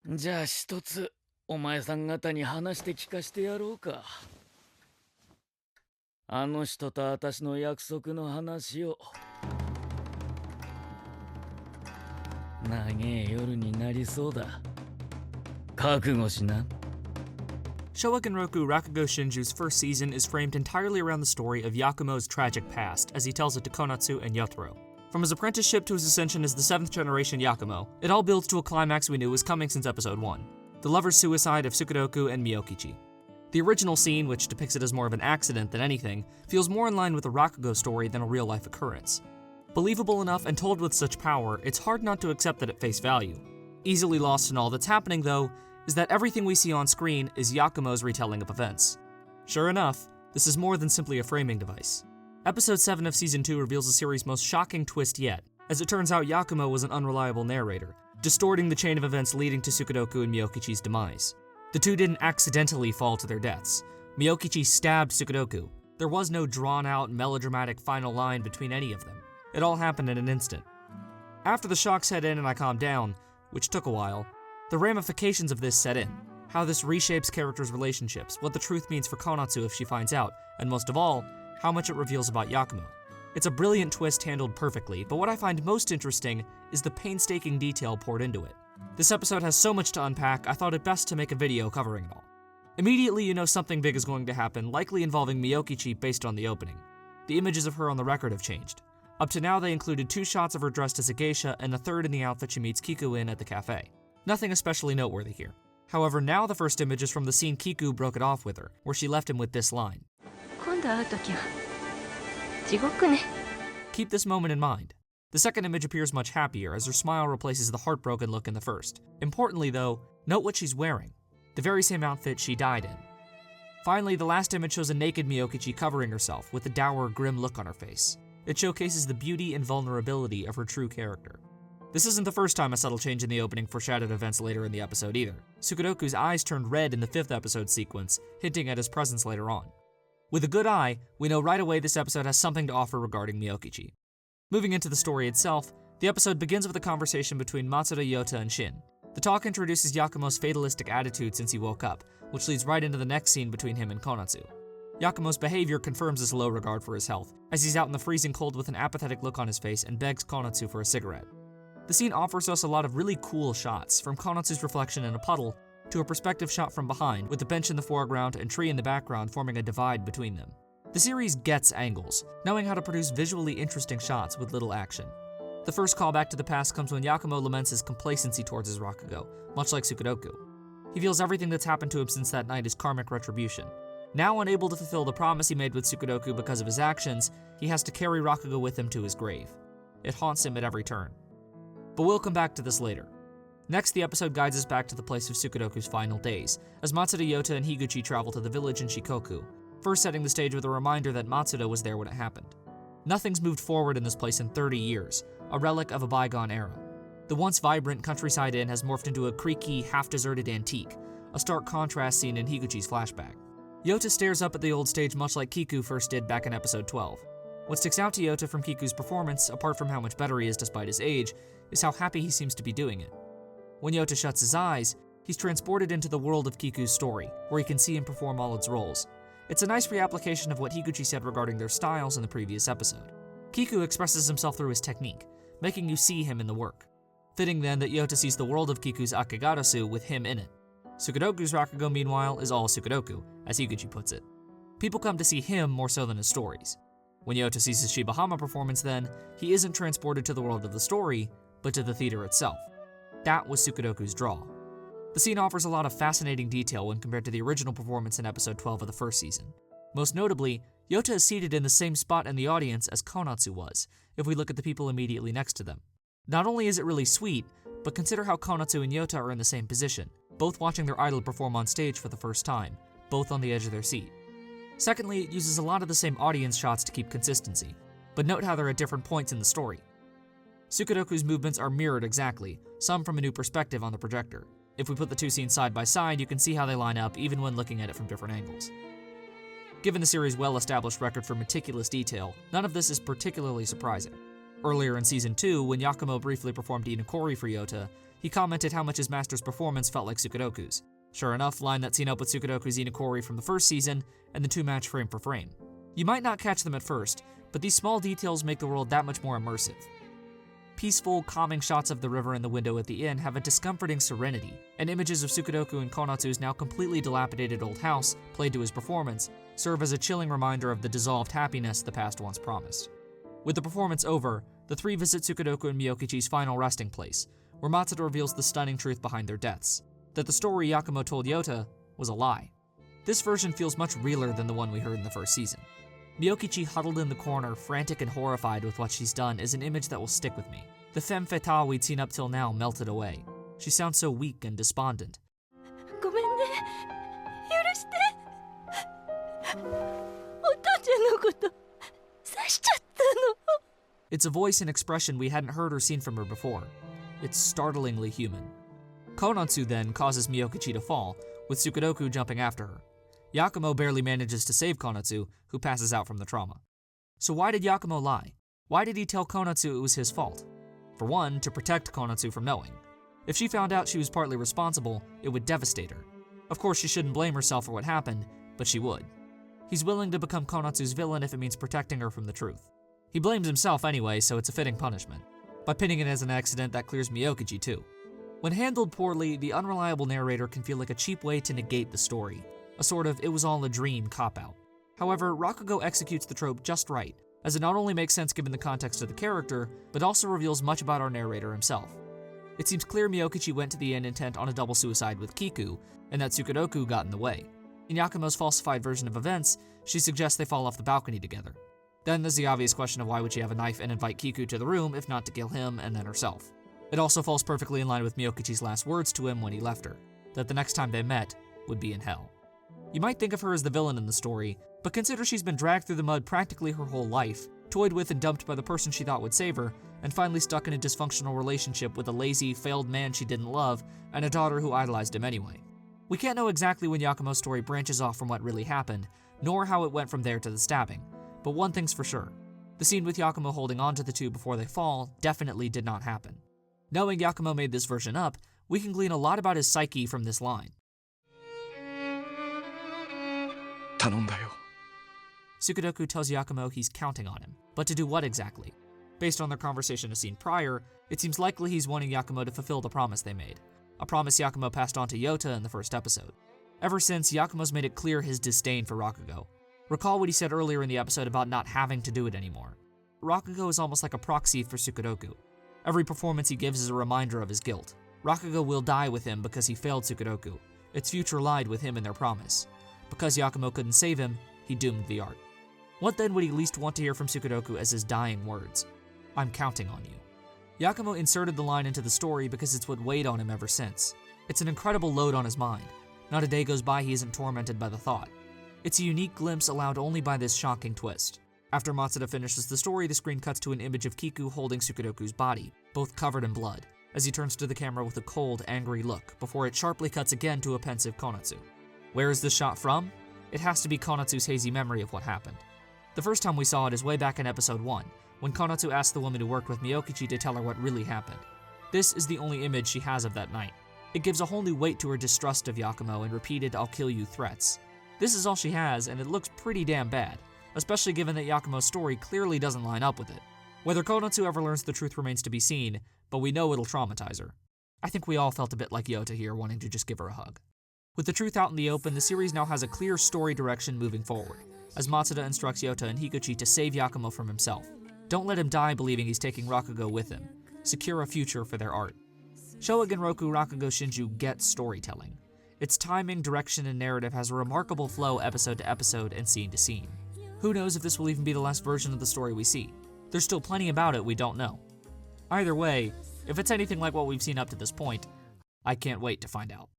じゃあ一つお前さん方に話して聞かしてやろうか。あの人と私の約束の話を。長え夜になりそうだ。覚悟しな。Showa Genroku Rakugo Shinjuu's first season is framed entirely around the story of Yakumo's tragic past as he tells it to Konatsu and Yotaro. From his apprenticeship to his ascension as the 7th generation Yakumo, it all builds to a climax we knew was coming since episode 1, the lover's suicide of Tsukudoku and Miyokichi. The original scene, which depicts it as more of an accident than anything, feels more in line with a Rakugo story than a real-life occurrence. Believable enough and told with such power, it's hard not to accept it at face value. Easily lost in all that's happening, though, is that everything we see on screen is Yakumo's retelling of events. Sure enough, this is more than simply a framing device. Episode 7 of Season 2 reveals the series' most shocking twist yet, as it turns out Yakumo was an unreliable narrator, distorting the chain of events leading to Tsukudoku and Miyokichi's demise. The two didn't accidentally fall to their deaths. Miyokichi stabbed Tsukudoku. There was no drawn-out, melodramatic final line between any of them. It all happened in an instant. After the shock set in and I calmed down, which took a while, the ramifications of this set in. How this reshapes characters' relationships, what the truth means for Konatsu if she finds out, and most of all, how much it reveals about Yakumo. It's a brilliant twist handled perfectly, but what I find most interesting is the painstaking detail poured into it. This episode has so much to unpack, I thought it best to make a video covering it all. Immediately you know something big is going to happen, likely involving Miyokichi based on the opening. The images of her on the record have changed. Up to now they included 2 shots of her dressed as a geisha and a third in the outfit she meets Kiku in at the cafe. Nothing especially noteworthy here. However, now the first image is from the scene Kiku broke it off with her, where she left him with this line. Keep this moment in mind. The second image appears much happier, as her smile replaces the heartbroken look in the first. Importantly though, note what she's wearing. The very same outfit she died in. Finally, the last image shows a naked Miyokichi covering herself, with a dour, grim look on her face. It showcases the beauty and vulnerability of her true character. This isn't the first time a subtle change in the opening foreshadowed events later in the episode either. Tsukudoku's eyes turned red in the 5th episode sequence, hinting at his presence later on. With a good eye, we know right away this episode has something to offer regarding Miyokichi. Moving into the story itself, the episode begins with a conversation between Matsuda, Yota, and Shin. The talk introduces Yakumo's fatalistic attitude since he woke up, which leads right into the next scene between him and Konatsu. Yakumo's behavior confirms his low regard for his health, as he's out in the freezing cold with an apathetic look on his face and begs Konatsu for a cigarette. The scene offers us a lot of really cool shots, from Konatsu's reflection in a puddle to a perspective shot from behind, with the bench in the foreground and tree in the background forming a divide between them. The series gets angles, knowing how to produce visually interesting shots with little action. The first callback to the past comes when Yakumo laments his complacency towards his Rakugo, much like Tsukudoku. He feels everything that's happened to him since that night is karmic retribution. Now unable to fulfill the promise he made with Tsukudoku because of his actions, he has to carry Rakugo with him to his grave. It haunts him at every turn. But we'll come back to this later. Next, the episode guides us back to the place of Tsukudoku's final days, as Matsuda, Yota, and Higuchi travel to the village in Shikoku, first setting the stage with a reminder that Matsuda was there when it happened. Nothing's moved forward in this place in 30 years, a relic of a bygone era. The once vibrant countryside inn has morphed into a creaky, half-deserted antique, a stark contrast seen in Higuchi's flashback. Yota stares up at the old stage much like Kiku first did back in episode 12. What sticks out to Yota from Kiku's performance, apart from how much better he is despite his age, is how happy he seems to be doing it. When Yota shuts his eyes, he's transported into the world of Kiku's story, where he can see him perform all its roles. It's a nice reapplication of what Higuchi said regarding their styles in the previous episode. Kiku expresses himself through his technique, making you see him in the work. Fitting then that Yota sees the world of Kiku's Akegarasu with him in it. Tsukudoku's Rakugo, meanwhile, is all Tsukudoku, as Higuchi puts it. People come to see him more so than his stories. When Yota sees his Shibahama performance then, he isn't transported to the world of the story, but to the theater itself. That was Tsukudoku's draw. The scene offers a lot of fascinating detail when compared to the original performance in episode 12 of the first season. Most notably, Yota is seated in the same spot in the audience as Konatsu was, if we look at the people immediately next to them. Not only is it really sweet, but consider how Konatsu and Yota are in the same position, both watching their idol perform on stage for the first time, both on the edge of their seat. Secondly, it uses a lot of the same audience shots to keep consistency, but note how they're at different points in the story. Tsukudoku's movements are mirrored exactly, some from a new perspective on the projector. If we put the two scenes side by side, you can see how they line up even when looking at it from different angles. Given the series' well-established record for meticulous detail, none of this is particularly surprising. Earlier in Season 2, when Yakumo briefly performed Inokori for Yota, He commented how much his master's performance felt like Tsukuroku's. Sure enough, line that scene up with Tsukuroku's Inokori from the first season, and the two match frame for frame. You might not catch them at first, but these small details make the world that much more immersive. Peaceful, calming shots of the river and the window at the inn have a discomforting serenity, and images of Tsukuroku and Konatsu's now completely dilapidated old house, played to his performance, serve as a chilling reminder of the dissolved happiness the past once promised. With the performance over, the three visit Tsukuroku and Miyokichi's final resting place, where Matsuda reveals the stunning truth behind their deaths, that the story Yakumo told Yota was a lie. This version feels much realer than the one we heard in the first season. Miyokichi huddled in the corner, frantic and horrified with what she's done, is an image that will stick with me. The femme fatale we'd seen up till now melted away. She sounds so weak and despondent. It's a voice and expression we hadn't heard or seen from her before. It's startlingly human. Konatsu then causes Miyokichi to fall, with Tsukuroku jumping after her. Yakumo barely manages to save Konatsu, who passes out from the trauma. So why did Yakumo lie? Why did he tell Konatsu it was his fault? For one, to protect Konatsu from knowing. If she found out she was partly responsible, it would devastate her. Of course, she shouldn't blame herself for what happened, but she would. He's willing to become Konatsu's villain if it means protecting her from the truth. He blames himself anyway, so it's a fitting punishment. By pinning it as an accident, that clears Miyokichi too. When handled poorly, the unreliable narrator can feel like a cheap way to negate the story, a sort of it-was-all-a-dream cop-out. However, Rakugo executes the trope just right, as it not only makes sense given the context of the character, but also reveals much about our narrator himself. It seems clear Miyokichi went to the inn intent on a double suicide with Kiku, and that Tsukuroku got in the way. In Yakumo's falsified version of events, she suggests they fall off the balcony together. Then there's the obvious question of why would she have a knife and invite Kiku to the room if not to kill him and then herself. It also falls perfectly in line with Miyokichi's last words to him when he left her, that the next time they met would be in hell. You might think of her as the villain in the story, but consider she's been dragged through the mud practically her whole life, toyed with and dumped by the person she thought would save her, and finally stuck in a dysfunctional relationship with a lazy, failed man she didn't love, and a daughter who idolized him anyway. We can't know exactly when Yakumo's story branches off from what really happened, nor how it went from there to the stabbing, but one thing's for sure. The scene with Yakumo holding on to the two before they fall definitely did not happen. Knowing Yakumo made this version up, we can glean a lot about his psyche from this line. Tsukuroku tells Yakumo he's counting on him, but to do what exactly? Based on their conversation a scene prior, it seems likely he's wanting Yakumo to fulfill the promise they made, a promise Yakumo passed on to Yota in the first episode. Ever since, Yakumo's made it clear his disdain for Rakugo. Recall what he said earlier in the episode about not having to do it anymore. Rakugo is almost like a proxy for Tsukuroku. Every performance he gives is a reminder of his guilt. Rakugo will die with him because he failed Tsukuroku. Its future lied with him and their promise. Because Yakumo couldn't save him, he doomed the art. What then would he least want to hear from Tsukuroku as his dying words? I'm counting on you. Yakumo inserted the line into the story because it's what weighed on him ever since. It's an incredible load on his mind. Not a day goes by he isn't tormented by the thought. It's a unique glimpse allowed only by this shocking twist. After Matsuda finishes the story, the screen cuts to an image of Kiku holding Tsukuroku's body, both covered in blood, as he turns to the camera with a cold, angry look, before it sharply cuts again to a pensive Konatsu. Where is this shot from? It has to be Konatsu's hazy memory of what happened. The first time we saw it is way back in episode 1, when Konatsu asked the woman who worked with Miyokichi to tell her what really happened. This is the only image she has of that night. It gives a whole new weight to her distrust of Yakumo and repeated "I'll kill you" threats. This is all she has, and it looks pretty damn bad, especially given that Yakumo's story clearly doesn't line up with it. Whether Konatsu ever learns the truth remains to be seen, but we know it'll traumatize her. I think we all felt a bit like Yota here, wanting to just give her a hug. With the truth out in the open, the series now has a clear story direction moving forward, as Matsuda instructs Yota and Higuchi to save Yakumo from himself. Don't let him die believing he's taking Rakugo with him. Secure a future for their art. Showa Genroku Rakugo Shinjuu gets storytelling. Its timing, direction, and narrative has a remarkable flow episode to episode and scene to scene. Who knows if this will even be the last version of the story we see? There's still plenty about it we don't know. Either way, if it's anything like what we've seen up to this point, I can't wait to find out.